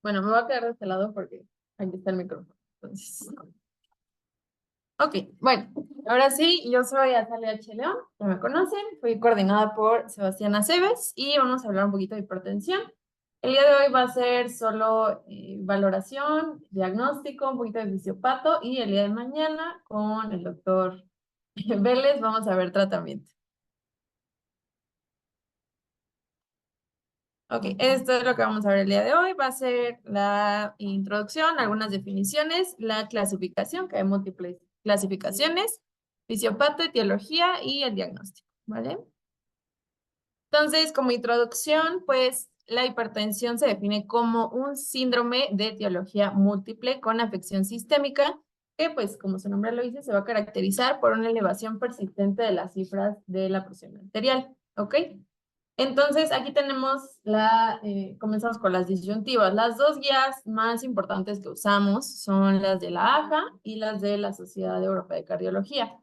Bueno, me voy a quedar de este lado porque aquí está el micrófono. Entonces, ok, bueno, ahora sí, yo soy Azalia H. León, ya me conocen, fui coordinada por Sebastián Aceves y vamos a hablar un poquito de hipertensión. El día de hoy va a ser solo valoración, diagnóstico, un poquito de fisiopato y el día de mañana con el doctor Vélez vamos a ver tratamiento. Ok, esto es lo que vamos a ver el día de hoy. Va a ser la introducción, algunas definiciones, la clasificación, que hay múltiples clasificaciones, fisiopato, etiología y el diagnóstico, ¿vale? Entonces, como introducción, pues la hipertensión se define como un síndrome de etiología múltiple con afección sistémica que, pues, como su nombre lo dice, se va a caracterizar por una elevación persistente de las cifras de la presión arterial, ¿ok? Entonces, aquí tenemos comenzamos con las disyuntivas. Las dos guías más importantes que usamos son las de la AJA y las de la Sociedad Europea de Cardiología.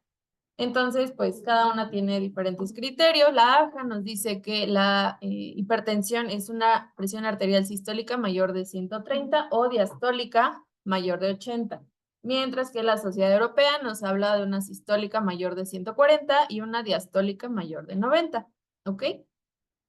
Entonces, pues cada una tiene diferentes criterios. La AJA nos dice que la hipertensión es una presión arterial sistólica mayor de 130 o diastólica mayor de 80, mientras que la Sociedad Europea nos habla de una sistólica mayor de 140 y una diastólica mayor de 90, ¿ok?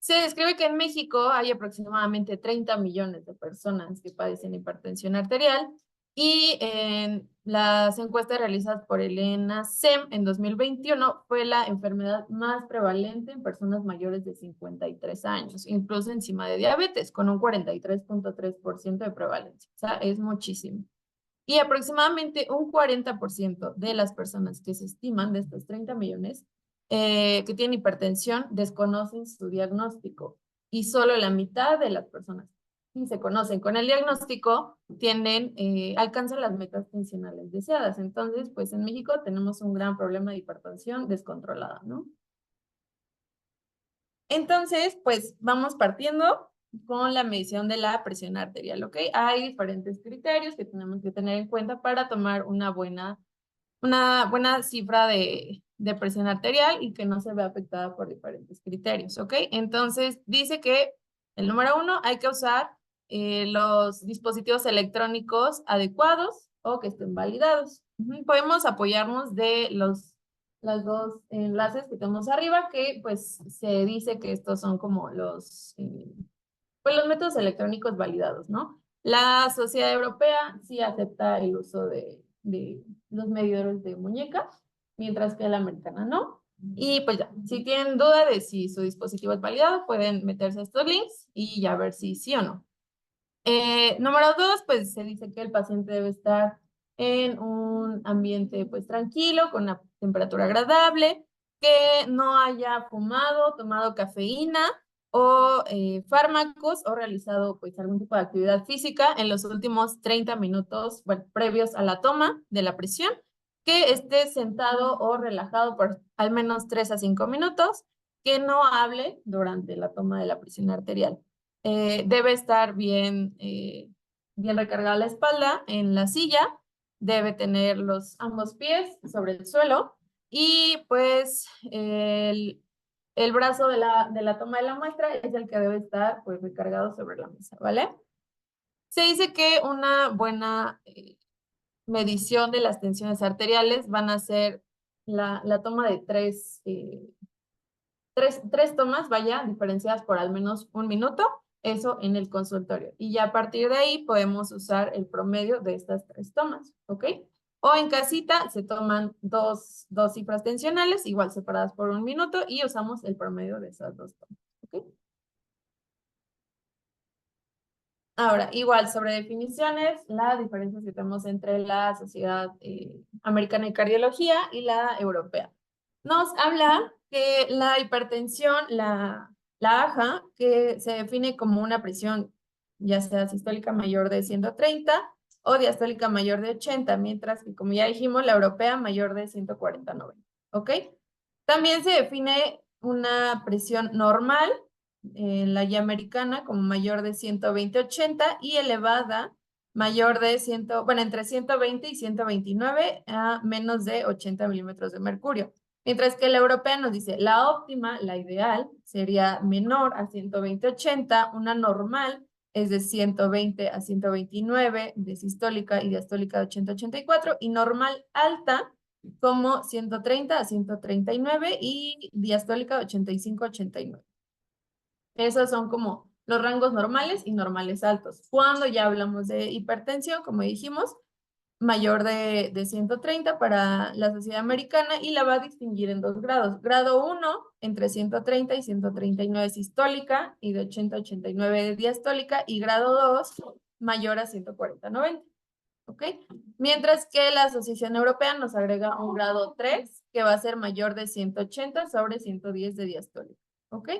Se describe que en México hay aproximadamente 30 millones de personas que padecen hipertensión arterial y en las encuestas realizadas por el ENA-SEM en 2021 fue la enfermedad más prevalente en personas mayores de 53 años, incluso encima de diabetes, con un 43.3% de prevalencia. O sea, es muchísimo. Y aproximadamente un 40% de las personas que se estiman de estos 30 millones que tienen hipertensión desconocen su diagnóstico y solo la mitad de las personas que se conocen con el diagnóstico alcanzan las metas tensionales deseadas. Entonces, pues en México tenemos un gran problema de hipertensión descontrolada, ¿no? Entonces, pues vamos partiendo con la medición de la presión arterial, ¿ok? Hay diferentes criterios que tenemos que tener en cuenta para tomar una buena cifra de presión arterial y que no se vea afectada por diferentes criterios, ¿ok? Entonces, dice que el número 1, hay que usar los dispositivos electrónicos adecuados o que estén validados. Podemos apoyarnos de las dos enlaces que tenemos arriba, que pues se dice que estos son como pues los métodos electrónicos validados, ¿no? La Sociedad Europea sí acepta el uso de los medidores de muñeca, mientras que la americana no. Y pues ya, si tienen duda de si su dispositivo es validado, pueden meterse a estos links y ya ver si sí o no. Número 2, pues se dice que el paciente debe estar en un ambiente pues tranquilo, con una temperatura agradable, que no haya fumado, tomado cafeína o fármacos o realizado pues algún tipo de actividad física en los últimos 30 minutos, bueno, previos a la toma de la presión, que esté sentado o relajado por al menos 3 a 5 minutos, que no hable durante la toma de la presión arterial. Debe estar bien recargada la espalda en la silla, debe tener ambos pies sobre el suelo y pues el brazo de la toma de la muestra es el que debe estar pues recargado sobre la mesa, ¿vale? Se dice que una buena medición de las tensiones arteriales van a ser la toma de tres tomas, vaya, diferenciadas por al menos un minuto, eso en el consultorio. Y ya a partir de ahí podemos usar el promedio de estas 3 tomas, ¿ok? O en casita se toman dos cifras tensionales, igual separadas por un minuto, y usamos el promedio de esas 2 tomas, ¿ok? Ahora, igual sobre definiciones, las diferencias que tenemos entre la Sociedad Americana de Cardiología y la europea. Nos habla que la hipertensión, la AJA, que se define como una presión ya sea sistólica mayor de 130 o diastólica mayor de 80, mientras que, como ya dijimos, la europea mayor de 140-90, ¿ok? También se define una presión normal en la guía americana como mayor de 120-80 y elevada mayor de entre 120 y 129 a menos de 80 milímetros de mercurio. Mientras que la europea nos dice la óptima, la ideal, sería menor a 120-80, una normal es de 120 a 129, de sistólica y diastólica de 80 a 84, y normal alta como 130 a 139 y diastólica de 85 a 89. Esos son como los rangos normales y normales altos. Cuando ya hablamos de hipertensión, como dijimos, mayor de 130 para la sociedad americana, y la va a distinguir en 2 grados. Grado 1, entre 130 y 139 sistólica y de 80 a 89 de diastólica, y grado 2, mayor a 140-90. ¿Ok? Mientras que la Asociación Europea nos agrega un grado 3, que va a ser mayor de 180 sobre 110 de diastólica. ¿Ok?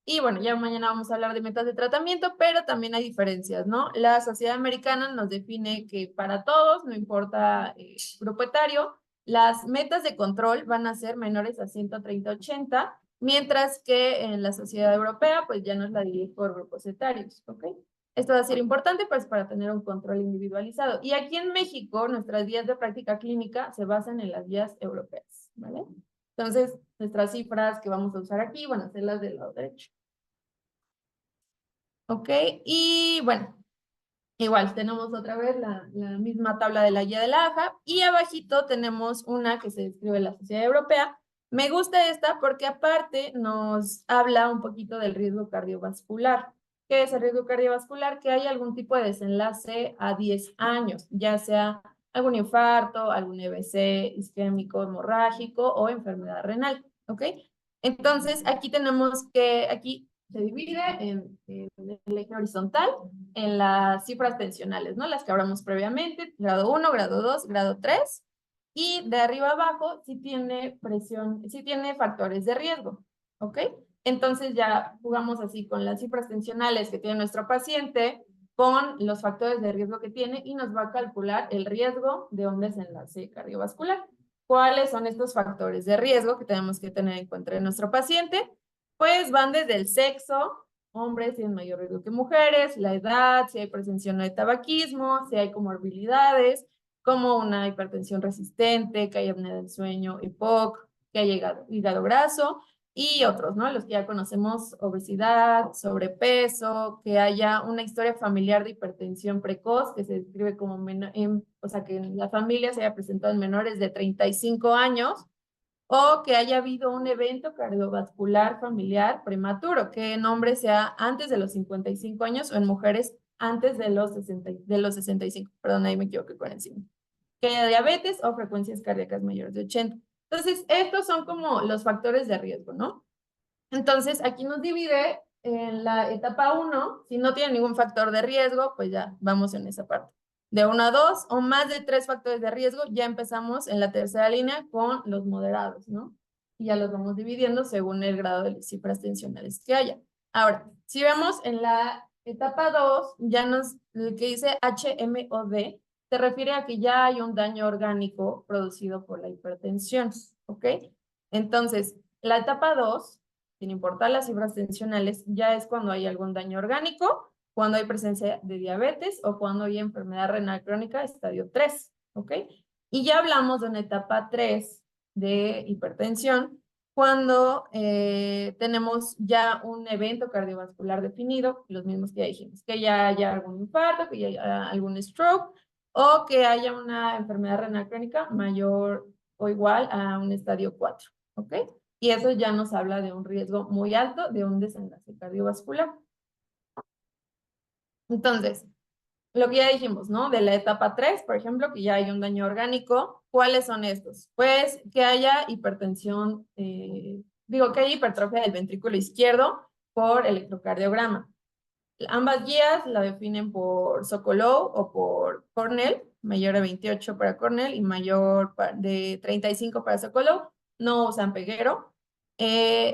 Y bueno, ya mañana vamos a hablar de metas de tratamiento, pero también hay diferencias, ¿no? La Sociedad Americana nos define que para todos, no importa grupo etario, las metas de control van a ser menores a 130-80, mientras que en la Sociedad Europea, pues ya nos la divide por grupos etarios, ¿ok? Esto va a ser importante pues para tener un control individualizado. Y aquí en México, nuestras guías de práctica clínica se basan en las guías europeas, ¿vale? Entonces, nuestras cifras que vamos a usar aquí van a ser las del lado derecho. ¿Ok? Y bueno, igual tenemos otra vez la misma tabla de la guía de la AJA, y abajito tenemos una que se describe en la Sociedad Europea. Me gusta esta porque aparte nos habla un poquito del riesgo cardiovascular. ¿Qué es el riesgo cardiovascular? Que hay algún tipo de desenlace a 10 años, ya sea algún infarto, algún EBC isquémico, hemorrágico o enfermedad renal. ¿Ok? Entonces, aquí tenemos que, aquí se divide en el eje horizontal en las cifras tensionales, ¿no? Las que hablamos previamente, grado 1, grado 2, grado 3, y de arriba abajo sí tiene presión, sí tiene factores de riesgo, ¿ok? Entonces ya jugamos así con las cifras tensionales que tiene nuestro paciente, con los factores de riesgo que tiene, y nos va a calcular el riesgo de un desenlace cardiovascular. ¿Cuáles son estos factores de riesgo que tenemos que tener en cuenta en nuestro paciente? Pues van desde el sexo, hombres tienen mayor riesgo que mujeres, la edad, si hay presencia de tabaquismo, si hay comorbilidades, como una hipertensión resistente, que hay apnea del sueño, EPOC, que haya hígado graso, y otros, ¿no? Los que ya conocemos, obesidad, sobrepeso, que haya una historia familiar de hipertensión precoz, que se describe como, o sea, que en la familia se haya presentado en menores de 35 años, o que haya habido un evento cardiovascular familiar prematuro, que en hombres sea antes de los 55 años o en mujeres antes de los 65. Perdón, ahí me equivoqué con encima. Que haya diabetes o frecuencias cardíacas mayores de 80. Entonces, estos son como los factores de riesgo, ¿no? Entonces, aquí nos divide en la etapa 1, si no tiene ningún factor de riesgo, pues ya vamos en esa parte. De 1 a 2 o más de 3 factores de riesgo, ya empezamos en la tercera línea con los moderados, ¿no? Y ya los vamos dividiendo según el grado de cifras tensionales que haya. Ahora, si vemos en la etapa 2, ya el que dice HMOD, se refiere a que ya hay un daño orgánico producido por la hipertensión, ¿ok? Entonces, la etapa 2, sin importar las cifras tensionales, ya es cuando hay algún daño orgánico, cuando hay presencia de diabetes o cuando hay enfermedad renal crónica estadio 3, ¿ok? Y ya hablamos de una etapa 3 de hipertensión, cuando tenemos ya un evento cardiovascular definido, los mismos que ya dijimos, que ya haya algún infarto, que ya haya algún stroke, o que haya una enfermedad renal crónica mayor o igual a un estadio 4, ¿ok? Y eso ya nos habla de un riesgo muy alto de un desenlace cardiovascular. Entonces, lo que ya dijimos, ¿no? De la etapa 3, por ejemplo, que ya hay un daño orgánico, ¿cuáles son estos? Pues que haya hipertensión, que haya hipertrofia del ventrículo izquierdo por electrocardiograma. Ambas guías la definen por Sokolov o por Cornell, mayor de 28 para Cornell y mayor de 35 para Sokolov, no usan Peguero.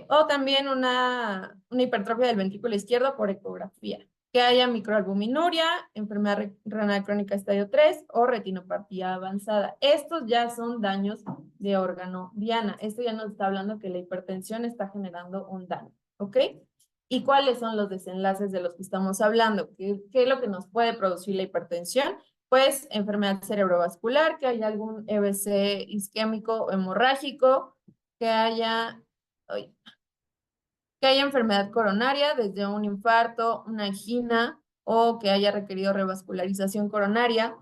O también una hipertrofia del ventrículo izquierdo por ecografía. Que haya microalbuminuria, enfermedad renal crónica estadio 3 o retinopatía avanzada. Estos ya son daños de órgano diana. Esto ya nos está hablando que la hipertensión está generando un daño, ¿ok? ¿Y cuáles son los desenlaces de los que estamos hablando? ¿Qué es lo que nos puede producir la hipertensión? Pues enfermedad cerebrovascular, que haya algún EBC isquémico o hemorrágico, que haya, que haya enfermedad coronaria, desde un infarto, una angina, o que haya requerido revascularización coronaria,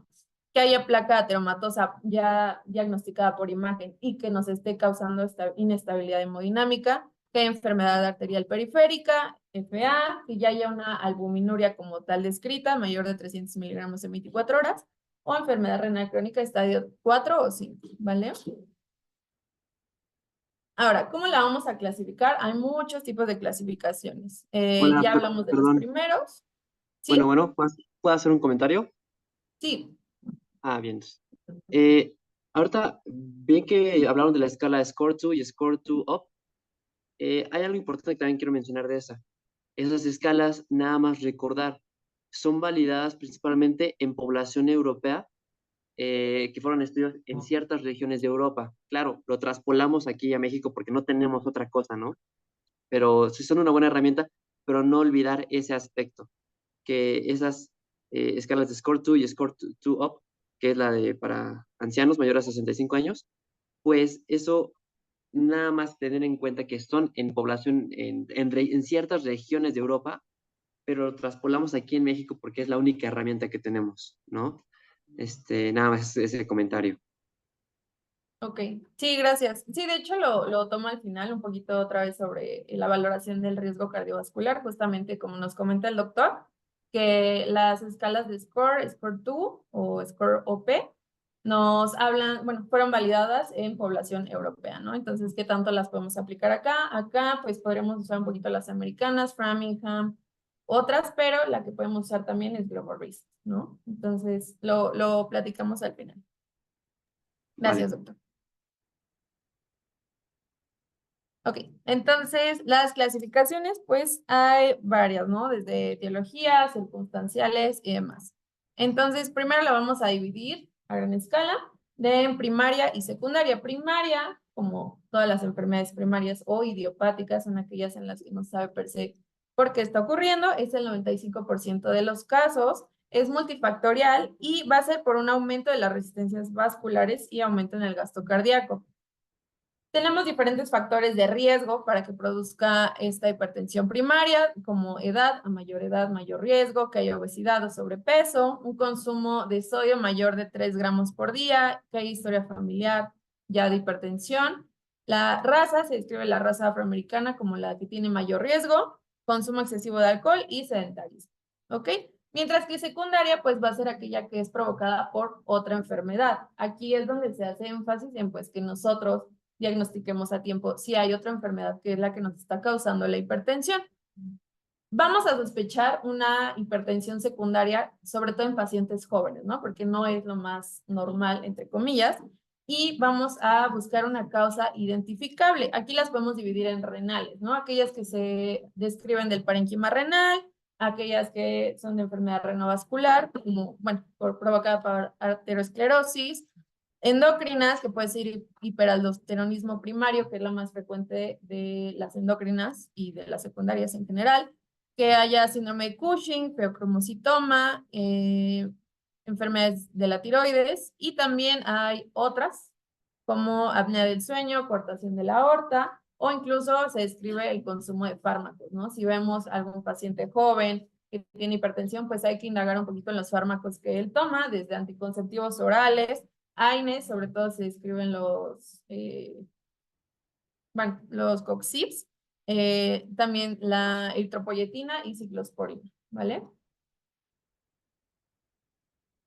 que haya placa ateromatosa ya diagnosticada por imagen y que nos esté causando esta inestabilidad hemodinámica, que haya enfermedad arterial periférica, FA, que ya haya una albuminuria como tal descrita, mayor de 300 miligramos en 24 horas, o enfermedad renal crónica estadio 4 o 5, ¿vale? Ahora, ¿cómo la vamos a clasificar? Hay muchos tipos de clasificaciones. Hola, Ya hablamos de los perdón. primeros. Bueno, ¿Sí? ¿puedo hacer un comentario? Sí. Ah, bien. Eh, Ahorita, bien que hablaron de la escala Score 2 y Score 2 Up, hay algo importante que también quiero mencionar de esa. Esas escalas, nada más recordar, son validadas principalmente en población europea, que fueron estudios en ciertas regiones de Europa. Claro, lo traspolamos aquí a México porque no tenemos otra cosa, ¿no? Pero sí son una buena herramienta, pero no olvidar ese aspecto, que esas escalas de Score 2 y Score 2 Up, que es la de para ancianos mayores a 65 años, pues eso nada más tener en cuenta que son en población en ciertas regiones de Europa, pero lo traspolamos aquí en México porque es la única herramienta que tenemos, ¿no? Nada más ese comentario. Ok, sí, gracias. Sí, de hecho lo tomo al final un poquito otra vez sobre la valoración del riesgo cardiovascular, justamente como nos comenta el doctor, que las escalas de SCORE, SCORE 2 o SCORE OP, nos hablan, bueno, fueron validadas en población europea, ¿no? Entonces, ¿qué tanto las podemos aplicar acá? Acá, pues podremos usar un poquito las americanas, Framingham, otras, pero la que podemos usar también es Global Risk, ¿no? Entonces, lo platicamos al final. Gracias, Vale. doctor. Ok, entonces las clasificaciones, pues hay varias, ¿no? Desde etiologías, circunstanciales y demás. Entonces, primero la vamos a dividir a gran escala de primaria y secundaria. Primaria, como todas las enfermedades primarias o idiopáticas, son aquellas en las que no sabe per se por qué está ocurriendo, es el 95% de los casos, es multifactorial y va a ser por un aumento de las resistencias vasculares y aumento en el gasto cardíaco. Tenemos diferentes factores de riesgo para que produzca esta hipertensión primaria, como edad, mayor riesgo, que haya obesidad o sobrepeso, un consumo de sodio mayor de 3 gramos por día, que haya historia familiar ya de hipertensión. La raza, se describe la raza afroamericana como la que tiene mayor riesgo, consumo excesivo de alcohol y sedentarismo. ¿Ok? Mientras que secundaria, pues va a ser aquella que es provocada por otra enfermedad. Aquí es donde se hace énfasis en pues que nosotros diagnostiquemos a tiempo si hay otra enfermedad que es la que nos está causando la hipertensión. Vamos a sospechar una hipertensión secundaria, sobre todo en pacientes jóvenes, ¿no? Porque no es lo más normal, entre comillas, y vamos a buscar una causa identificable. Aquí las podemos dividir en renales, ¿no? Aquellas que se describen del parénquima renal, aquellas que son de enfermedad renovascular, como, bueno, provocada por arteriosclerosis, endocrinas, que puede ser hiperaldosteronismo primario, que es la más frecuente de las endocrinas y de las secundarias en general, que haya síndrome de Cushing, feocromocitoma, enfermedades de la tiroides, y también hay otras como apnea del sueño, coartación de la aorta, o incluso se describe el consumo de fármacos, ¿no? Si vemos algún paciente joven que tiene hipertensión, pues hay que indagar un poquito en los fármacos que él toma, desde anticonceptivos orales, AINES, sobre todo se describen bueno, los coxips, también la eritropoyetina y ciclosporina, ¿vale?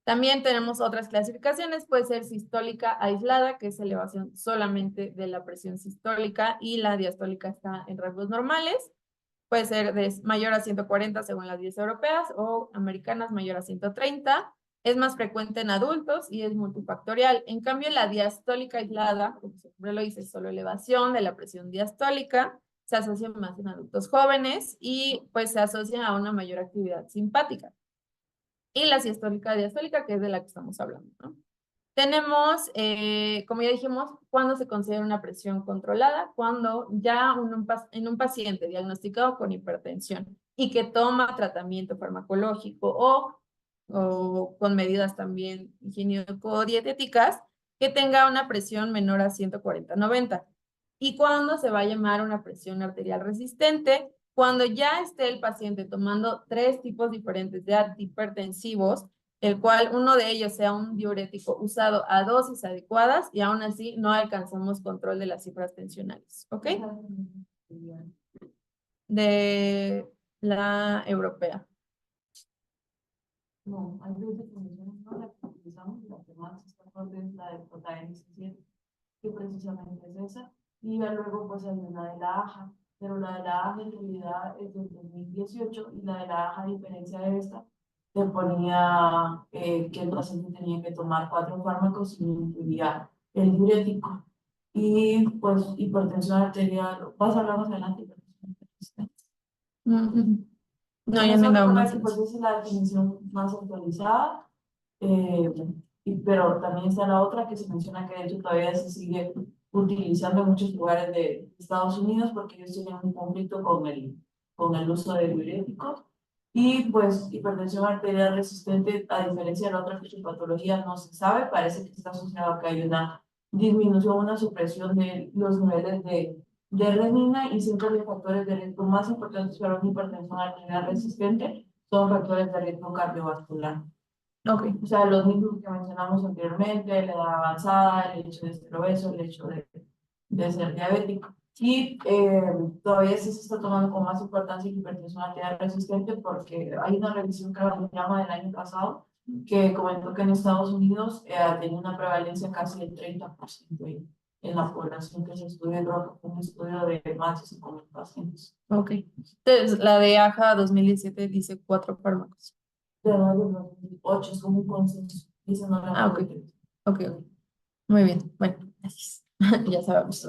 También tenemos otras clasificaciones, puede ser sistólica aislada, que es elevación solamente de la presión sistólica y la diastólica está en rasgos normales. Puede ser de mayor a 140 según las 10 europeas o americanas mayor a 130. Es más frecuente en adultos y es multifactorial. En cambio, la diastólica aislada, como siempre lo dice, solo elevación de la presión diastólica, se asocia más en adultos jóvenes y pues se asocia a una mayor actividad simpática. Y la sistólica diastólica, que es de la que estamos hablando, ¿no? Tenemos, como ya dijimos, cuando se considera una presión controlada, cuando ya en un paciente diagnosticado con hipertensión y que toma tratamiento farmacológico o con medidas también higiénico-dietéticas, que tenga una presión menor a 140/90. Y cuando se va a llamar una presión arterial resistente, Cuando ya esté el paciente tomando 3 tipos diferentes de antihipertensivos, el cual uno de ellos sea un diurético usado a dosis adecuadas y aún así no alcanzamos control de las cifras tensionales, ¿ok? De la europea. No, hay dos definiciones, ¿no? La que utilizamos, la que más está fuerte es la de JNS7, que precisamente es esa. Y ya luego pues hay una de la AJA, pero la de la AJA en realidad es del 2018 y la de la AJA, a diferencia de esta, te ponía que el paciente tenía que tomar 4 fármacos y incluía el diurético. Y pues hipertensión arterial, vas a hablar más adelante. No, En ya no esa andamos forma más que en pues eso. es la definición más actualizada, pero también está la otra que se menciona que de hecho todavía se sigue utilizando en muchos lugares de Estados Unidos porque ellos tienen un conflicto con el uso de diuréticos. Y pues hipertensión arterial resistente, a diferencia de la otra fisiopatología, no se sabe, parece que está asociado a que hay una disminución, una supresión de los niveles de renina y siempre los factores de riesgo más importantes para una hipertensión arterial resistente son factores de riesgo cardiovascular. Ok. O sea, los mismos que mencionamos anteriormente, la edad avanzada, el hecho de ser obeso, el hecho de ser diabético. Y todavía sí se está tomando con más importancia la hipertensión arterial resistente porque hay una revisión que se llama del año pasado que comentó que en Estados Unidos tenía una prevalencia casi del 30% en la población que se estudió, un estudio de más de 5.000 pacientes. Ok. Entonces, la de AJA 2017 dice 4 fármacos. De edad de 2008 es como un consenso. Dice no la Ok. Ok, ok. Muy bien. Bueno, gracias. Ya sabemos.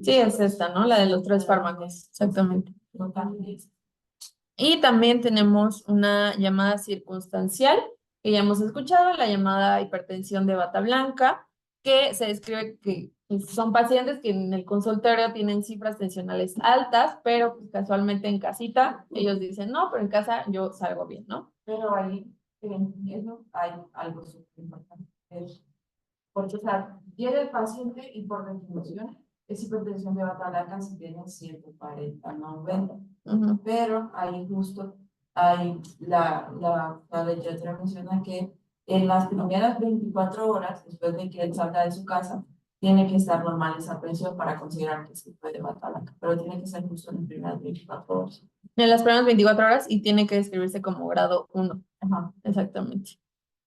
Sí, es esta, ¿no? La de los 3 fármacos. Exactamente. Y también tenemos una llamada circunstancial, que ya hemos escuchado, la llamada hipertensión de bata blanca, que se describe que pues, son pacientes que en el consultorio tienen cifras tensionales altas, pero pues, casualmente en casita ellos dicen, no, pero en casa yo salgo bien, ¿no? Pero ahí, en eso hay algo súper importante. Porque, o sea, llega el paciente y por definición es hipertensión de bata blanca si tiene 140, 90. Pero ahí justo hay la legislatura menciona que en las primeras 24 horas, después de que él salga de su casa, tiene que estar normal esa presión para considerar que se puede bata blanca, pero tiene que ser justo en las primeras 24 horas. En las primeras 24 horas y tiene que describirse como grado 1. Ajá. Exactamente.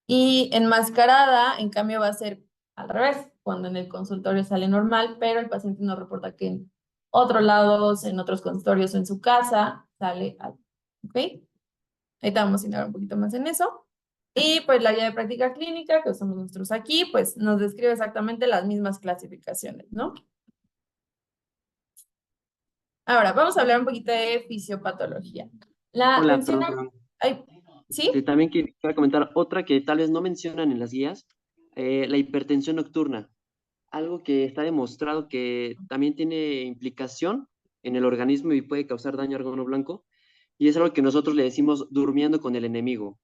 Y enmascarada, en cambio, va a ser al revés, cuando en el consultorio sale normal, pero el paciente nos reporta que en otros lados, en otros consultorios o en su casa, sale alto. ¿Ok? Ahorita vamos a indagar un poquito más en eso. Y pues la guía de práctica clínica, que usamos nosotros aquí, pues nos describe exactamente las mismas clasificaciones, ¿no? Ahora, vamos a hablar un poquito de fisiopatología. La Hola, tensión... perdón, perdón. Ay, ¿sí? También quisiera comentar otra que tal vez no mencionan en las guías, la hipertensión nocturna. Algo que está demostrado que también tiene implicación en el organismo y puede causar daño al órgano blanco. Y es algo que nosotros le decimos durmiendo con el enemigo,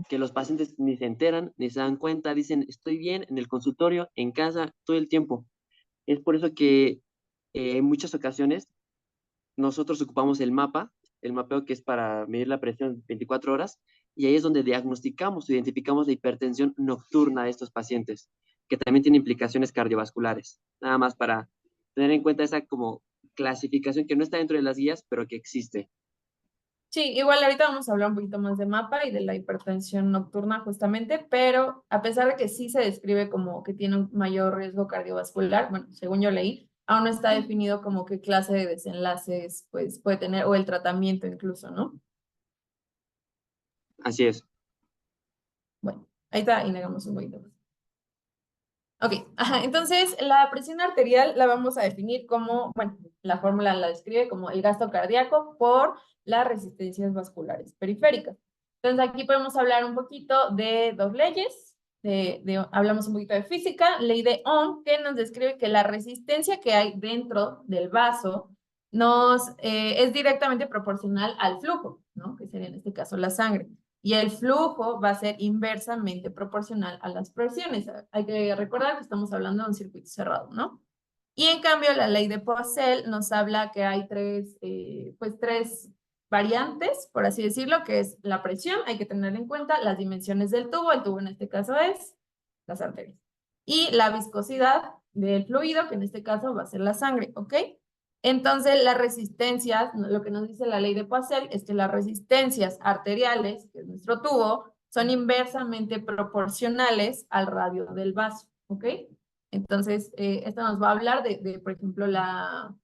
que los pacientes ni se enteran, ni se dan cuenta, dicen, estoy bien en el consultorio, en casa, todo el tiempo. Es por eso que en muchas ocasiones nosotros ocupamos el mapeo que es para medir la presión 24 horas, y ahí es donde diagnosticamos, identificamos la hipertensión nocturna de estos pacientes, que también tiene implicaciones cardiovasculares. Nada más para tener en cuenta esa como clasificación que no está dentro de las guías, pero que existe. Sí, igual ahorita vamos a hablar un poquito más de mapa y de la hipertensión nocturna justamente, pero a pesar de que sí se describe como que tiene un mayor riesgo cardiovascular, bueno, según yo leí, aún no está definido como qué clase de desenlaces pues puede tener o el tratamiento incluso, ¿no? Así es. Bueno, ahí está, y negamos un poquito más. Ok, ajá, entonces la presión arterial la vamos a definir como, bueno, la fórmula la describe como el gasto cardíaco por las resistencias vasculares periféricas. Entonces aquí podemos hablar un poquito de 2 leyes, hablamos un poquito de física, ley de Ohm, que nos describe que la resistencia que hay dentro del vaso es directamente proporcional al flujo, ¿no? Que sería en este caso la sangre. Y el flujo va a ser inversamente proporcional a las presiones. Hay que recordar que estamos hablando de un circuito cerrado, ¿no? Y en cambio, la ley de Poiseuille nos habla que hay tres variantes, por así decirlo, que es la presión, hay que tener en cuenta las dimensiones del tubo, el tubo en este caso es las arterias, y la viscosidad del fluido, que en este caso va a ser la sangre, ¿ok? Entonces, las resistencias, lo que nos dice la ley de Poiseuille es que las resistencias arteriales, que es nuestro tubo, son inversamente proporcionales al radio del vaso, ¿ok? Entonces, esto nos va a hablar por ejemplo, la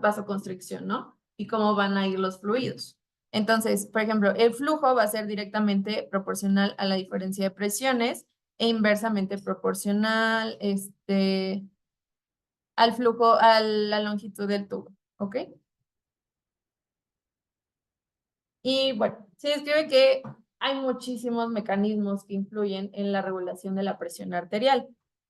vasoconstricción, ¿no? Y cómo van a ir los fluidos. Entonces, por ejemplo, el flujo va a ser directamente proporcional a la diferencia de presiones e inversamente proporcional al flujo, a la longitud del tubo, ¿ok? Y bueno, se describe que hay muchísimos mecanismos que influyen en la regulación de la presión arterial,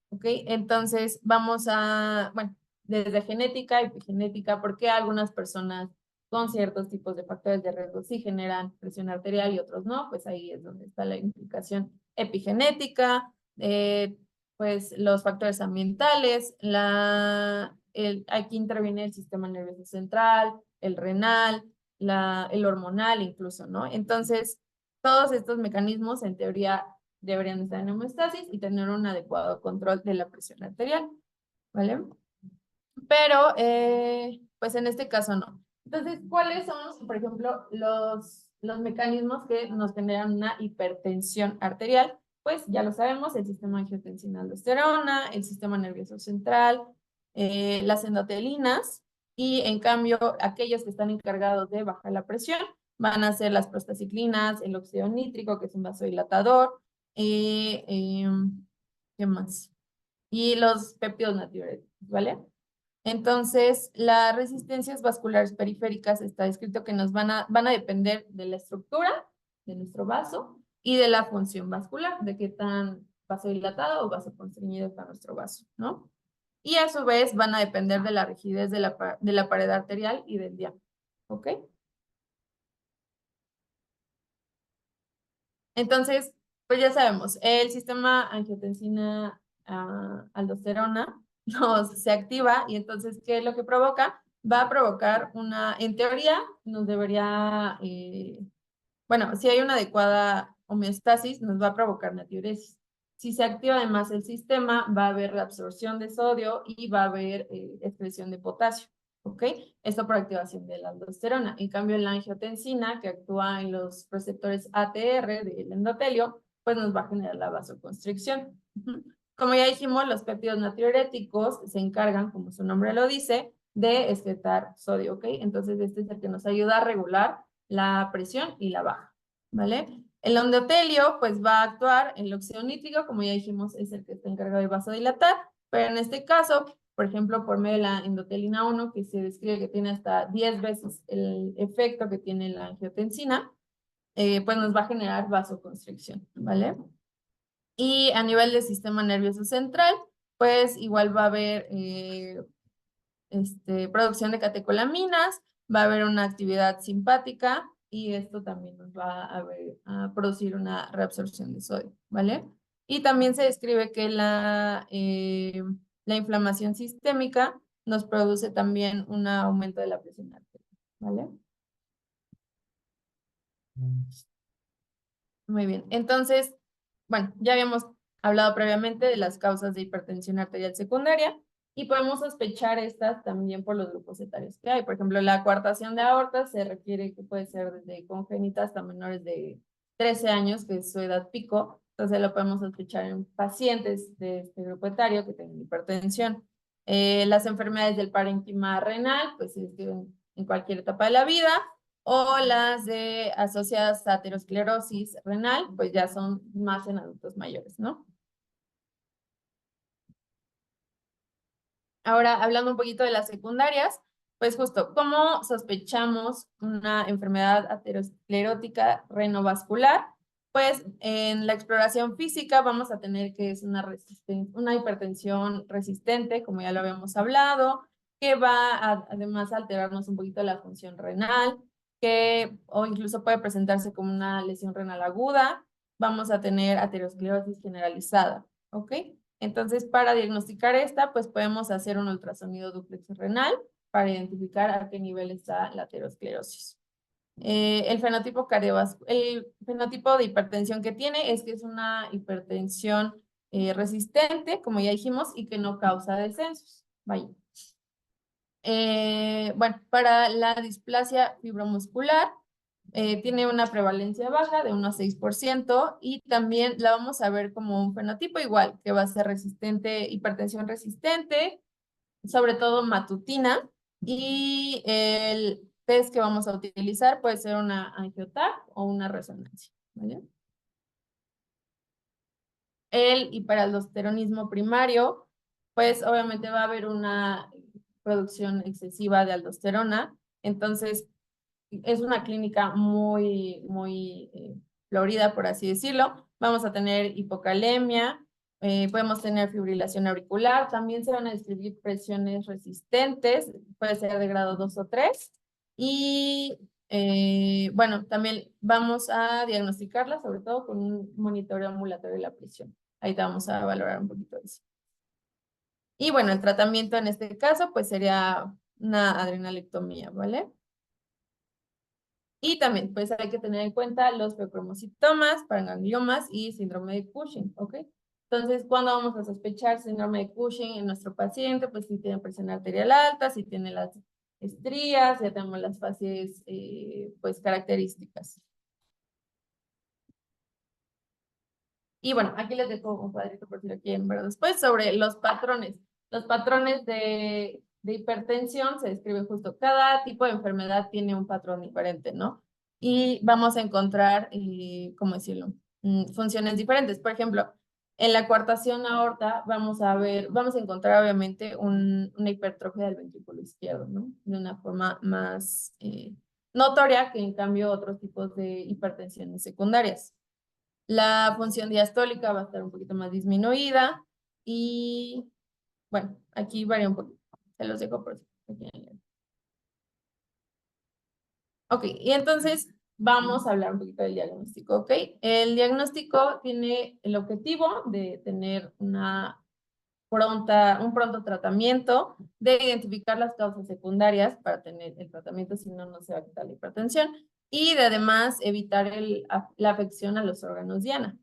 ¿ok? Entonces, vamos a, bueno, desde genética, epigenética, ¿por qué algunas personas con ciertos tipos de factores de riesgo sí generan presión arterial y otros no? Pues ahí es donde está la implicación epigenética, pues los factores ambientales, aquí interviene el sistema nervioso central, el renal, el hormonal incluso, ¿no? Entonces, todos estos mecanismos en teoría deberían estar en homeostasis y tener un adecuado control de la presión arterial, ¿vale? Pero, pues en este caso no. Entonces, ¿cuáles son, por ejemplo, los mecanismos que nos generan una hipertensión arterial? Pues ya lo sabemos, el sistema angiotensina-aldosterona, el sistema nervioso central, las endotelinas, y en cambio, aquellos que están encargados de bajar la presión van a ser las prostaciclinas, el óxido nítrico, que es un vasodilatador, ¿qué más? Y los péptidos natriuréticos, ¿vale? Entonces, las resistencias vasculares periféricas está descrito que nos van a depender de la estructura de nuestro vaso y de la función vascular, de qué tan vasodilatado o vasoconstriñido está nuestro vaso, ¿no? Y a su vez van a depender de la rigidez de la pared arterial y del diámetro, ¿ok? Entonces, pues ya sabemos, el sistema angiotensina aldosterona se activa y entonces, ¿qué es lo que provoca? Va a provocar en teoría, nos debería, bueno, si hay una adecuada homeostasis, nos va a provocar natriuresis. Si se activa además el sistema, va a haber reabsorción de sodio y va a haber excreción de potasio, ¿ok? Esto por activación de la aldosterona. En cambio, la angiotensina, que actúa en los receptores ATR del endotelio, pues nos va a generar la vasoconstricción. Como ya dijimos, los péptidos natriuréticos se encargan, como su nombre lo dice, de excretar sodio, ¿ok? Entonces, este es el que nos ayuda a regular la presión y la baja, ¿vale? El endotelio, pues va a actuar, el óxido nítrico, como ya dijimos, es el que está encargado de vasodilatar, pero en este caso, por ejemplo, por medio de la endotelina 1, que se describe que tiene hasta 10 veces el efecto que tiene la angiotensina, pues nos va a generar vasoconstricción, ¿vale? Y a nivel del sistema nervioso central, pues igual va a haber producción de catecolaminas, va a haber una actividad simpática y esto también nos va a producir una reabsorción de sodio, ¿vale? Y también se describe que la inflamación sistémica nos produce también un aumento de la presión arterial, ¿vale? Muy bien, entonces, bueno, ya habíamos hablado previamente de las causas de hipertensión arterial secundaria y podemos sospechar estas también por los grupos etarios que hay. Por ejemplo, la coartación de aorta se requiere que puede ser desde congénita hasta menores de 13 años, que es su edad pico. Entonces lo podemos sospechar en pacientes de este grupo etario que tienen hipertensión. Las enfermedades del parénquima renal, pues se describen en cualquier etapa de la vida, o las asociadas a aterosclerosis renal, pues ya son más en adultos mayores, ¿no? Ahora, hablando un poquito de las secundarias, pues justo, ¿cómo sospechamos una enfermedad aterosclerótica renovascular? Pues en la exploración física vamos a tener que es una hipertensión resistente, como ya lo habíamos hablado, que va además a alterarnos un poquito la función renal, o incluso puede presentarse como una lesión renal aguda. Vamos a tener aterosclerosis generalizada, ¿ok? Entonces, para diagnosticar esta, pues podemos hacer un ultrasonido dúplex renal para identificar a qué nivel está la aterosclerosis. El fenotipo de hipertensión que tiene es que es una hipertensión resistente, como ya dijimos, y que no causa descensos. Vaya. Bueno, para la displasia fibromuscular, tiene una prevalencia baja de 1 a 6% y también la vamos a ver como un fenotipo igual, que va a ser resistente, hipertensión resistente, sobre todo matutina, y el test que vamos a utilizar puede ser una angioTAC o una resonancia, ¿vale? El hiperaldosteronismo primario, pues obviamente va a haber una producción excesiva de aldosterona, entonces es una clínica muy florida, por así decirlo. Vamos a tener hipocalemia, podemos tener fibrilación auricular, también se van a describir presiones resistentes, puede ser de grado 2 o 3. Y bueno, también vamos a diagnosticarla, sobre todo con un monitoreo ambulatorio de la presión. Ahí te vamos a valorar un poquito eso. Y bueno, el tratamiento en este caso, pues sería una adrenalectomía, ¿vale? Y también, pues hay que tener en cuenta los feocromocitomas, parangangliomas y síndrome de Cushing, ¿ok? Entonces, ¿cuándo vamos a sospechar síndrome de Cushing en nuestro paciente? Pues si tiene presión arterial alta, si tiene las estrías, ya tenemos las fases, pues, características. Y bueno, aquí les dejo un cuadrito por si lo quieren ver después sobre los patrones. Los patrones de hipertensión se describe justo. Cada tipo de enfermedad tiene un patrón diferente, ¿no? Y vamos a encontrar, ¿cómo decirlo? Funciones diferentes. Por ejemplo, en la coartación aorta vamos a encontrar obviamente una hipertrofia del ventrículo izquierdo, ¿no? De una forma más notoria que en cambio otros tipos de hipertensiones secundarias. La función diastólica va a estar un poquito más disminuida y bueno, aquí varía un poquito. Se los dejo por aquí. Ok, y entonces vamos a hablar un poquito del diagnóstico, ¿ok? El diagnóstico tiene el objetivo de tener un pronto tratamiento, de identificar las causas secundarias para tener el tratamiento, si no, no se va a quitar la hipertensión, y de además evitar la afección a los órganos diana.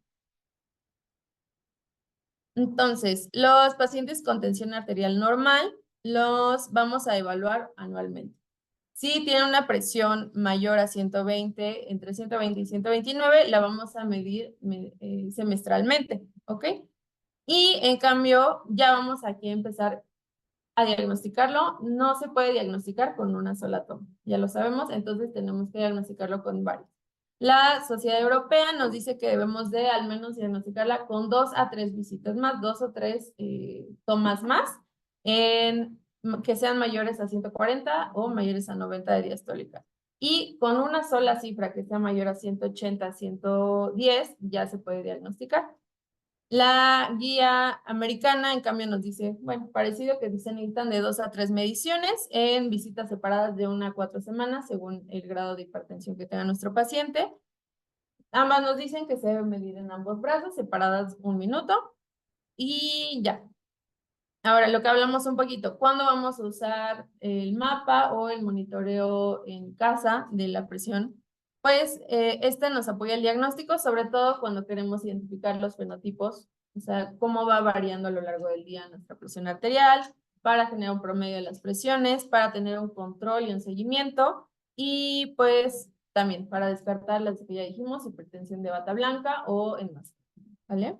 Entonces, los pacientes con tensión arterial normal los vamos a evaluar anualmente. Si tienen una presión mayor a 120, entre 120 y 129, la vamos a medir semestralmente, ¿ok? Y en cambio, ya vamos aquí a empezar a diagnosticarlo. No se puede diagnosticar con una sola toma, ya lo sabemos, entonces tenemos que diagnosticarlo con varios. La Sociedad Europea nos dice que debemos de al menos diagnosticarla con 2 a 3 visitas más, 2 o 3 tomas más, que sean mayores a 140 o mayores a 90 de diastólica. Y con una sola cifra que sea mayor a 180, 110, ya se puede diagnosticar. La guía americana, en cambio, nos dice, bueno, parecido que se necesitan de 2 a 3 mediciones en visitas separadas de 1 a 4 semanas, según el grado de hipertensión que tenga nuestro paciente. Ambas nos dicen que se debe medir en ambos brazos, separadas 1 minuto, y ya. Ahora, lo que hablamos un poquito, ¿cuándo vamos a usar el mapa o el monitoreo en casa de la presión? Pues este nos apoya el diagnóstico, sobre todo cuando queremos identificar los fenotipos, o sea, cómo va variando a lo largo del día nuestra presión arterial, para generar un promedio de las presiones, para tener un control y un seguimiento, y pues también para descartar las que ya dijimos, hipertensión de bata blanca o en masa, ¿vale?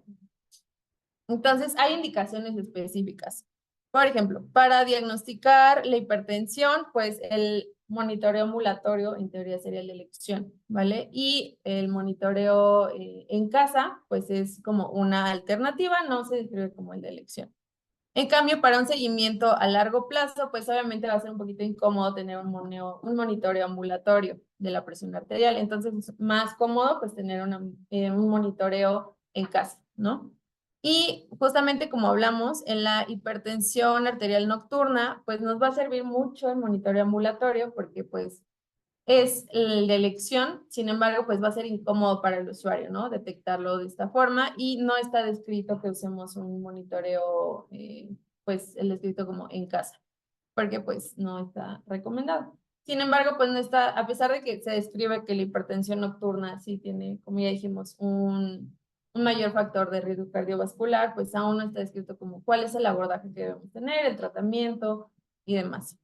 Entonces, hay indicaciones específicas. Por ejemplo, para diagnosticar la hipertensión, pues el monitoreo ambulatorio en teoría sería la elección, ¿vale? Y el monitoreo en casa, pues es como una alternativa, no se describe como el de elección. En cambio, para un seguimiento a largo plazo, pues obviamente va a ser un poquito incómodo tener un monitoreo ambulatorio de la presión arterial. Entonces, es más cómodo pues tener un monitoreo en casa, ¿no? Y justamente como hablamos, en la hipertensión arterial nocturna, pues nos va a servir mucho el monitoreo ambulatorio porque pues es el de elección, sin embargo, pues va a ser incómodo para el usuario, ¿no? Detectarlo de esta forma y no está descrito que usemos un monitoreo, pues el descrito como en casa, porque pues no está recomendado. Sin embargo, pues no está, a pesar de que se describe que la hipertensión nocturna sí tiene, como ya dijimos, un mayor factor de riesgo cardiovascular, pues aún no está descrito como cuál es el abordaje que debemos tener, el tratamiento y demás.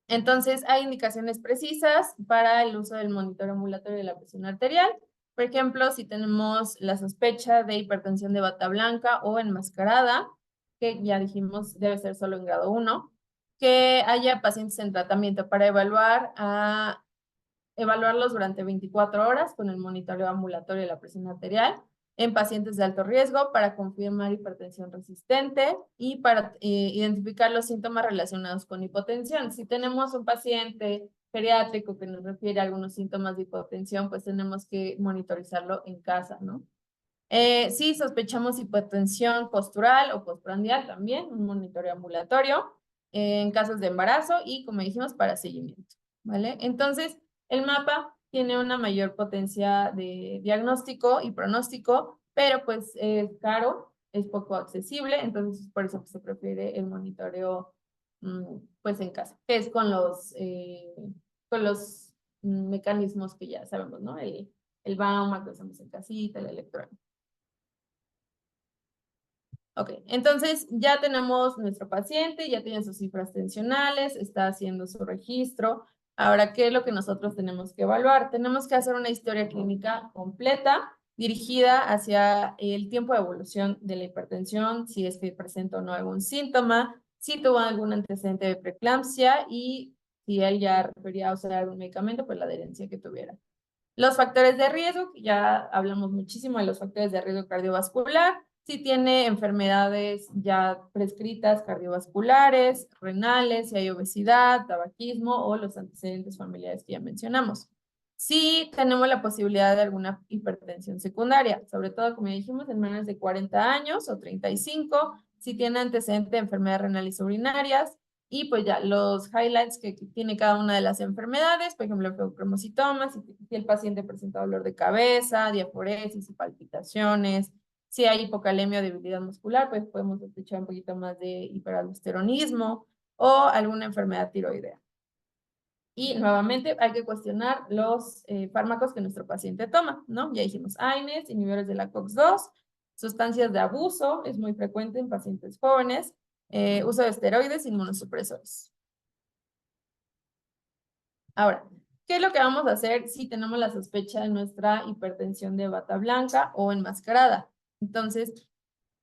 Entonces, hay indicaciones precisas para el uso del monitor ambulatorio de la presión arterial. Por ejemplo, si tenemos la sospecha de hipertensión de bata blanca o enmascarada, que ya dijimos debe ser solo en grado 1, que haya pacientes en tratamiento para evaluarlos durante 24 horas con el monitoreo ambulatorio de la presión arterial en pacientes de alto riesgo para confirmar hipertensión resistente y para identificar los síntomas relacionados con hipotensión. Si tenemos un paciente geriátrico que nos refiere a algunos síntomas de hipotensión, pues tenemos que monitorizarlo en casa, ¿no? Si sospechamos hipotensión postural o postprandial también, un monitoreo ambulatorio en casos de embarazo y, como dijimos, para seguimiento, ¿vale? Entonces, el mapa tiene una mayor potencia de diagnóstico y pronóstico, pero pues es caro, es poco accesible, entonces por eso se prefiere el monitoreo pues en casa, que es con los mecanismos que ya sabemos, ¿no? El Bauma que usamos en casita, el electrónico. Ok, entonces ya tenemos nuestro paciente, ya tiene sus cifras tensionales, está haciendo su registro. Ahora, ¿qué es lo que nosotros tenemos que evaluar? Tenemos que hacer una historia clínica completa dirigida hacia el tiempo de evolución de la hipertensión, si es que presenta o no algún síntoma, si tuvo algún antecedente de preeclampsia y si él ya refería a usar algún medicamento, pues la adherencia que tuviera. Los factores de riesgo, ya hablamos muchísimo de los factores de riesgo cardiovascular, si tiene enfermedades ya prescritas cardiovasculares, renales, si hay obesidad, tabaquismo o los antecedentes familiares que ya mencionamos. Si tenemos la posibilidad de alguna hipertensión secundaria, sobre todo, como ya dijimos, en menores de 40 años o 35, si tiene antecedente de enfermedades renales urinarias, y pues ya los highlights que tiene cada una de las enfermedades, por ejemplo, cromocitomas, si el paciente presenta dolor de cabeza, diaforesis y palpitaciones, si hay hipocalemia o debilidad muscular, pues podemos sospechar un poquito más de hiperaldosteronismo o alguna enfermedad tiroidea. Y nuevamente hay que cuestionar los fármacos que nuestro paciente toma, ¿no? Ya dijimos AINES, inhibidores de la COX-2, sustancias de abuso, es muy frecuente en pacientes jóvenes, uso de esteroides, inmunosupresores. Ahora, ¿qué es lo que vamos a hacer si tenemos la sospecha de nuestra hipertensión de bata blanca o enmascarada? Entonces,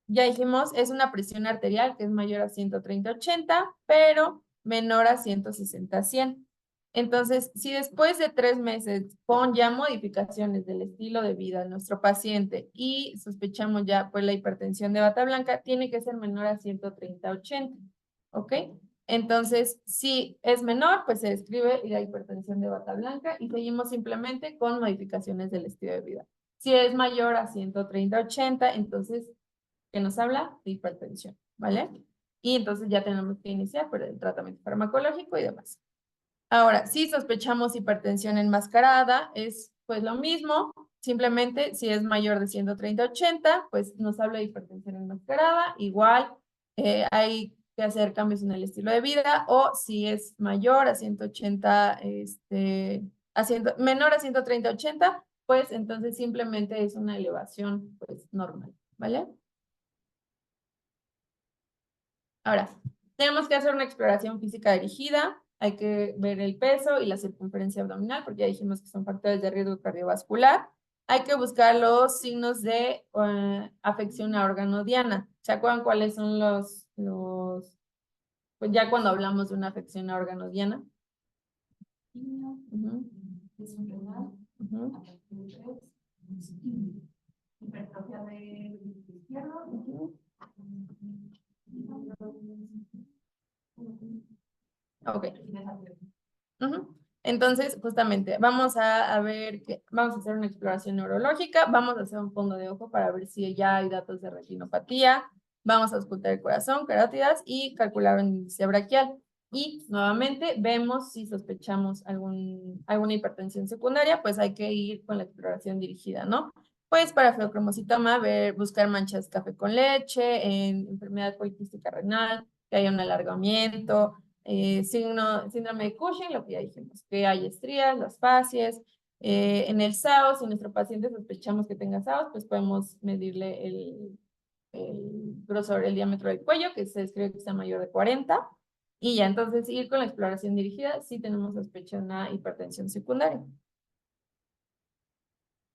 ya dijimos, es una presión arterial que es mayor a 130/80, pero menor a 160/100. Entonces, si después de 3 meses con ya modificaciones del estilo de vida de nuestro paciente y sospechamos ya pues la hipertensión de bata blanca, tiene que ser menor a 130/80, ¿ok? Entonces, si es menor, pues se describe la hipertensión de bata blanca y seguimos simplemente con modificaciones del estilo de vida. Si es mayor a 130/80, entonces, ¿qué nos habla? De hipertensión, ¿vale? Y entonces ya tenemos que iniciar por el tratamiento farmacológico y demás. Ahora, si sospechamos hipertensión enmascarada, es pues lo mismo, simplemente si es mayor de 130/80, pues nos habla de hipertensión enmascarada, igual hay que hacer cambios en el estilo de vida, o si es mayor a 180, menor a 130/80, pues entonces simplemente es una elevación pues normal, ¿vale? Ahora, tenemos que hacer una exploración física dirigida, hay que ver el peso y la circunferencia abdominal, porque ya dijimos que son factores de riesgo cardiovascular. Hay que buscar los signos de afección a órgano diana. ¿Se acuerdan cuáles son pues ya cuando hablamos de una afección a órgano diana? Hipertrofia del izquierdo. Ok. Entonces, justamente, vamos a ver, vamos a hacer una exploración neurológica, vamos a hacer un fondo de ojo para ver si ya hay datos de retinopatía, vamos a auscultar el corazón, carótidas y calcular un índice braquial. Y nuevamente vemos si sospechamos alguna hipertensión secundaria, pues hay que ir con la exploración dirigida, ¿no? Pues para feocromocitoma, buscar manchas café con leche, en enfermedad poliquística renal, que haya un alargamiento, síndrome de Cushing, lo que ya dijimos, que hay estrías, las facies. En el SAO, si nuestro paciente sospechamos que tenga SAO, pues podemos medirle el grosor, el diámetro del cuello, que se describe que sea mayor de 40. Y ya, entonces ir con la exploración dirigida si tenemos sospecha de una hipertensión secundaria.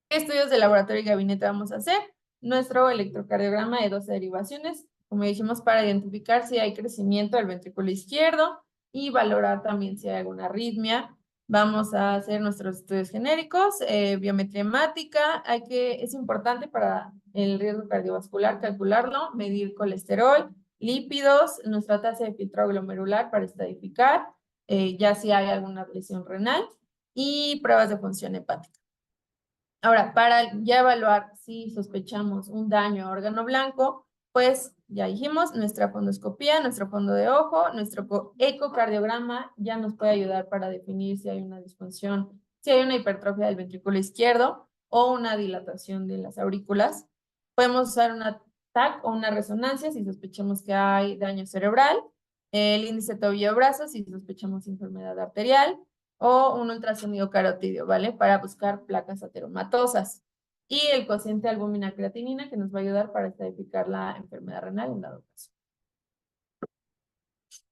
¿Qué estudios de laboratorio y gabinete vamos a hacer? Nuestro electrocardiograma de 12 derivaciones, como dijimos, para identificar si hay crecimiento del ventrículo izquierdo y valorar también si hay alguna arritmia. Vamos a hacer nuestros estudios genéricos, biometría hemática. Es importante para el riesgo cardiovascular calcularlo, medir colesterol, lípidos, nuestra tasa de filtro glomerular para estadificar, ya si hay alguna lesión renal y pruebas de función hepática. Ahora, para ya evaluar si sospechamos un daño a órgano blanco, pues ya dijimos, nuestra fundoscopía, nuestro fondo de ojo, nuestro ecocardiograma ya nos puede ayudar para definir si hay una disfunción, si hay una hipertrofia del ventrículo izquierdo o una dilatación de las aurículas. Podemos usar una TAC o una resonancia si sospechamos que hay daño cerebral, el índice tobillo-brazo si sospechamos enfermedad arterial, o un ultrasonido carotídeo, ¿vale? Para buscar placas ateromatosas. Y el cociente albúmina-creatinina que nos va a ayudar para estadificar la enfermedad renal en dado caso.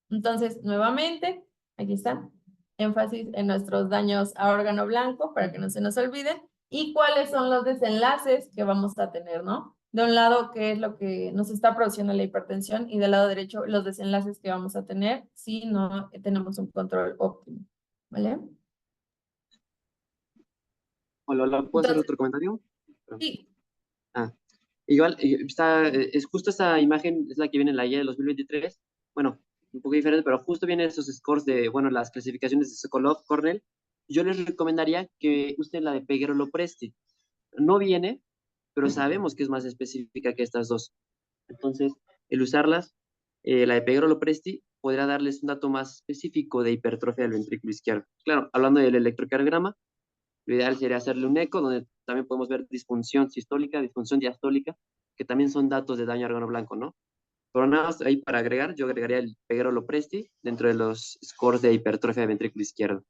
Entonces, nuevamente, aquí está, énfasis en nuestros daños a órgano blanco para que no se nos olviden. Y cuáles son los desenlaces que vamos a tener, ¿no? De un lado, qué es lo que nos está produciendo la hipertensión y del lado derecho, los desenlaces que vamos a tener si no tenemos un control óptimo, ¿vale? Hola, ¿puedo hacer otro comentario? Sí. Ah, igual, es justo esta imagen, es la que viene en la guía de 2023. Bueno, un poco diferente, pero justo vienen esos scores de, bueno, las clasificaciones de Sokolov, Cornell. Yo les recomendaría que usen la de Peguero-Lopresti. No viene, pero sabemos que es más específica que estas dos. Entonces, el usarlas, la de Peguero-Lopresti, podrá darles un dato más específico de hipertrofia del ventrículo izquierdo. Claro, hablando del electrocardiograma, lo ideal sería hacerle un eco, donde también podemos ver disfunción sistólica, disfunción diastólica, que también son datos de daño a órgano blanco, ¿no? Pero nada más ahí para agregar, yo agregaría el Peguero-Lopresti dentro de los scores de hipertrofia del ventrículo izquierdo.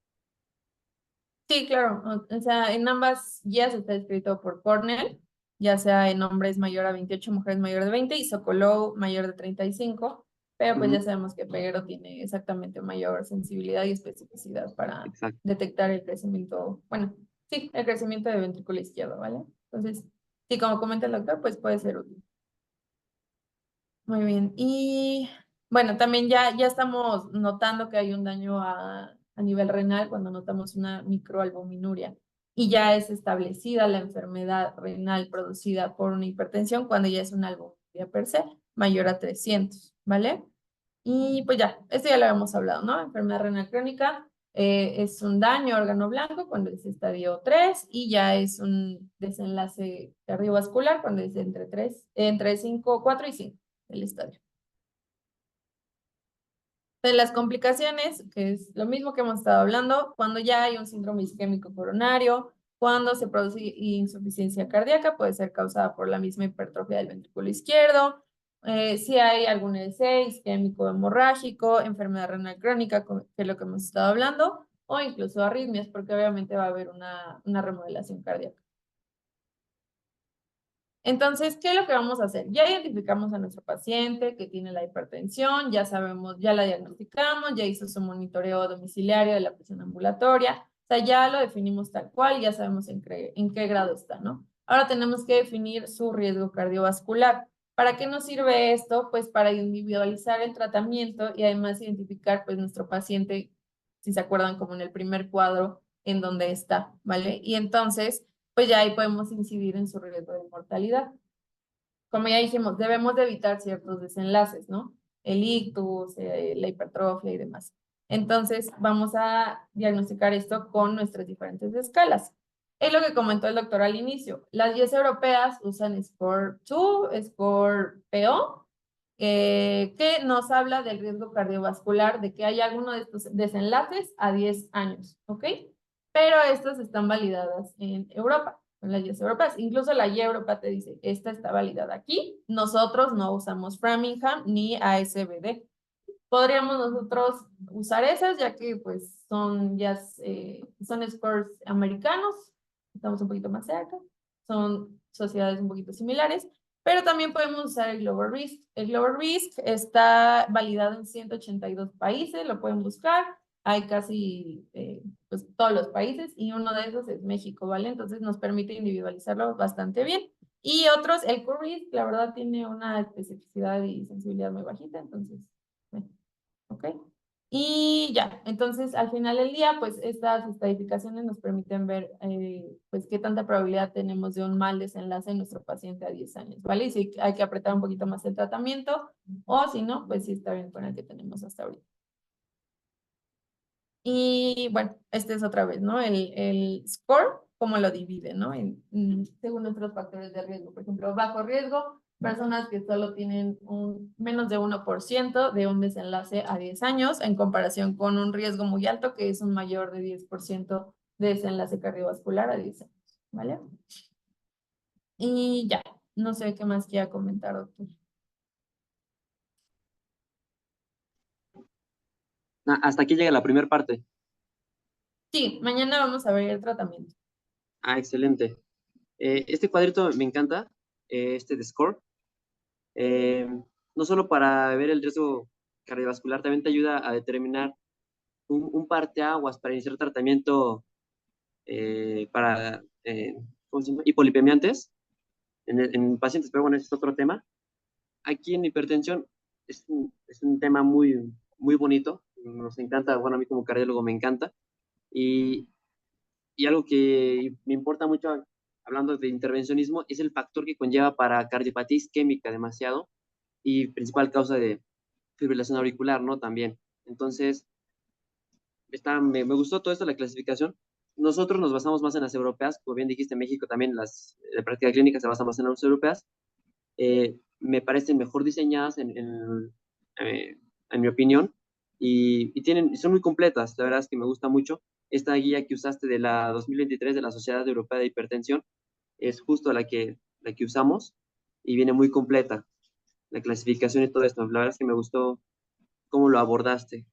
Sí, claro. O sea, en ambas guías está escrito por Cornell, ya sea en hombres mayor a 28, mujeres mayor de 20 y Sokolov mayor de 35, pero pues ya sabemos que Peguero tiene exactamente mayor sensibilidad y especificidad para Exacto. detectar el crecimiento, bueno, sí, el crecimiento del ventrículo izquierdo, ¿vale? Entonces, sí, como comenta el doctor, pues puede ser útil. Muy bien. Y bueno, también ya estamos notando que hay un daño a nivel renal cuando notamos una microalbuminuria y ya es establecida la enfermedad renal producida por una hipertensión cuando ya es una albuminuria per se mayor a 300, ¿vale? Y pues ya, esto ya lo habíamos hablado, ¿no? Enfermedad renal crónica es un daño a órgano blanco cuando es estadio 3 y ya es un desenlace cardiovascular cuando es entre 5, 4 y 5 el estadio. De las complicaciones, que es lo mismo que hemos estado hablando, cuando ya hay un síndrome isquémico coronario, cuando se produce insuficiencia cardíaca, puede ser causada por la misma hipertrofia del ventrículo izquierdo, si hay algún EC isquémico hemorrágico, enfermedad renal crónica, que es lo que hemos estado hablando, o incluso arritmias, porque obviamente va a haber una remodelación cardíaca. Entonces, ¿qué es lo que vamos a hacer? Ya identificamos a nuestro paciente que tiene la hipertensión, ya sabemos, ya la diagnosticamos, ya hizo su monitoreo domiciliario de la presión ambulatoria, o sea, ya lo definimos tal cual, ya sabemos en qué grado está, ¿no? Ahora tenemos que definir su riesgo cardiovascular. ¿Para qué nos sirve esto? Pues para individualizar el tratamiento y además identificar, pues, nuestro paciente, si se acuerdan, como en el primer cuadro, en donde está, ¿vale? Y entonces pues ya ahí podemos incidir en su riesgo de mortalidad. Como ya dijimos, debemos de evitar ciertos desenlaces, ¿no? El ictus, la hipertrofia y demás. Entonces, vamos a diagnosticar esto con nuestras diferentes escalas. Es lo que comentó el doctor al inicio. Las guías europeas usan Score 2, Score PO, que nos habla del riesgo cardiovascular, de que hay alguno de estos desenlaces a 10 años, ¿ok? Pero estas están validadas en Europa, en las guías europeas. Incluso la guía europea te dice, esta está validada aquí. Nosotros no usamos Framingham ni ASBD. Podríamos nosotros usar esas, ya que pues son son scores americanos, estamos un poquito más cerca, son sociedades un poquito similares, pero también podemos usar el Global Risk. El Global Risk está validado en 182 países, lo pueden buscar, hay casi pues, todos los países y uno de esos es México, ¿vale? Entonces nos permite individualizarlo bastante bien. Y otros, el Q-Risk, la verdad tiene una especificidad y sensibilidad muy bajita, entonces... bueno. ¿Ok? Y ya, entonces al final del día, pues estas estadificaciones nos permiten ver pues qué tanta probabilidad tenemos de un mal desenlace en nuestro paciente a 10 años, ¿vale? Y si hay que apretar un poquito más el tratamiento, o si no, pues sí está bien con el que tenemos hasta ahorita. Y bueno, este es otra vez, ¿no? El score, cómo lo divide, ¿no? Según nuestros factores de riesgo. Por ejemplo, bajo riesgo, personas que solo tienen menos de 1% de un desenlace a 10 años, en comparación con un riesgo muy alto, que es un mayor de 10% de desenlace cardiovascular a 10 años, ¿vale? Y ya, no sé qué más quiera comentar, doctor. Hasta aquí llega la primera parte. Sí, mañana vamos a ver el tratamiento. Excelente. Este cuadrito me encanta, este de SCORE. No solo para ver el riesgo cardiovascular, también te ayuda a determinar un parteaguas para iniciar tratamiento para ¿cómo se llama? Hipolipemiantes en pacientes, pero bueno, ese es otro tema. Aquí en hipertensión es un tema muy bonito, nos encanta, bueno, a mí como cardiólogo me encanta, y, y algo que me importa mucho hablando de intervencionismo es el factor que conlleva para cardiopatía isquémica demasiado y principal causa de fibrilación auricular, ¿no? También. Entonces, me gustó todo esto, la clasificación. Nosotros nos basamos más en las europeas, como bien dijiste, en México también las de práctica clínica se basan más en las europeas. Me parecen mejor diseñadas en mi opinión y son muy completas. La verdad es que me gusta mucho. Esta guía que usaste de la 2023 de la Sociedad Europea de Hipertensión es justo la que usamos y viene muy completa. La clasificación y todo esto. La verdad es que me gustó cómo lo abordaste.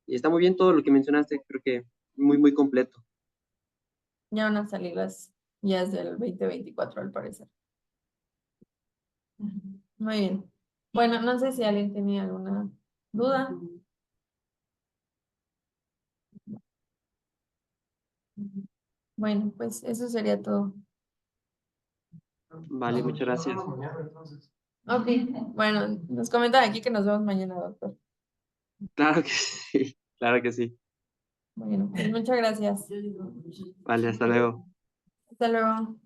Y está muy bien todo lo que mencionaste, creo que muy completo. Ya van a salir las guías del 2024 al parecer. Muy bien. Bueno, no sé si alguien tenía alguna duda. Bueno, pues eso sería todo. Vale, muchas gracias. Ok, bueno, nos comentan aquí que nos vemos mañana, doctor. Claro que sí, claro que sí. Bueno, pues muchas gracias. Vale, hasta luego. Hasta luego.